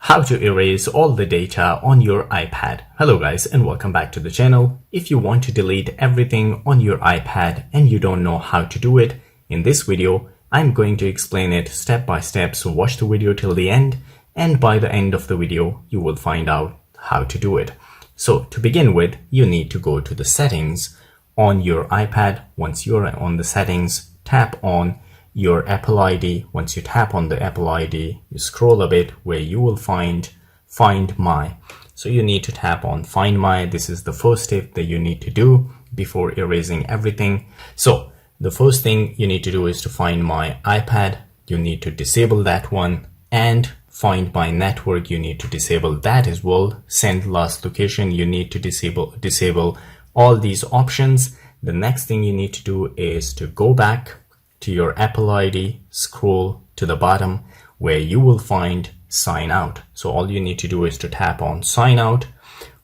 How to erase all the data on your iPad. Hello guys and welcome back to the channel. If you want to delete everything on your iPad and you don't know how to do it, in this video I'm going to explain it step by step, so watch the video till the end, and by the end of the video you will find out how to do it. So to begin with, you need to go to the settings on your iPad. Once you're on the settings, tap on your Apple ID. Once you tap on the Apple ID, you scroll a bit where you will find Find My. So you need to tap on Find My. This is the first step that you need to do before erasing everything. So the first thing you need to do is to find my iPad. You need to disable that one, and Find My Network, you need to disable that as well. Send Last Location, you need to disable all these options. The next thing you need to do is to go back to your Apple ID, scroll to the bottom where you will find Sign Out. So all you need to do is to tap on Sign Out.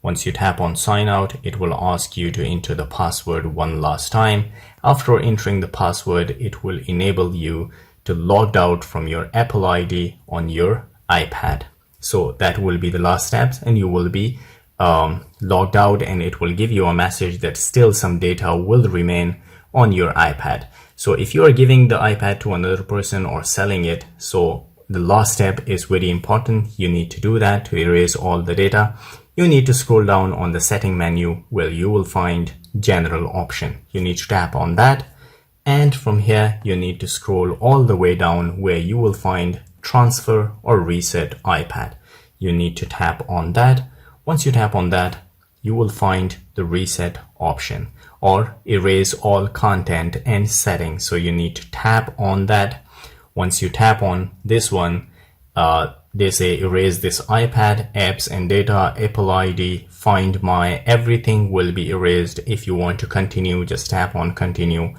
Once you tap on Sign Out, it will ask you to enter the password one last time. After entering the password, it will enable you to log out from your Apple ID on your iPad. So that will be the last steps, and you will be logged out, and it will give you a message that still some data will remain on your iPad. So if you are giving the iPad to another person or selling it, so the last step is very important. You need to do that to erase all the data. You need to scroll down on the setting menu where you will find General option. You need to tap on that, and from here you need to scroll all the way down where you will find Transfer or Reset iPad. You need to tap on that. Once you tap on that, you will find the Reset option, or Erase All Content and Settings. So you need to tap on that. Once you tap on this one, they say erase this iPad, apps and data, Apple ID, Find My, everything will be erased. If you want to continue, just tap on Continue,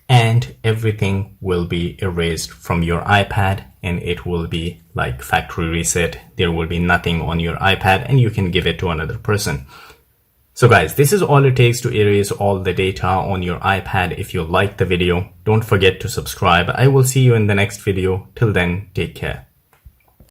and everything will be erased from your iPad, and it will be like factory reset. There will be nothing on your iPad, and you can give it to another person. So guys, this is all it takes to erase all the data on your iPad. If you liked the video, don't forget to subscribe. I will see you in the next video. Till then, take care.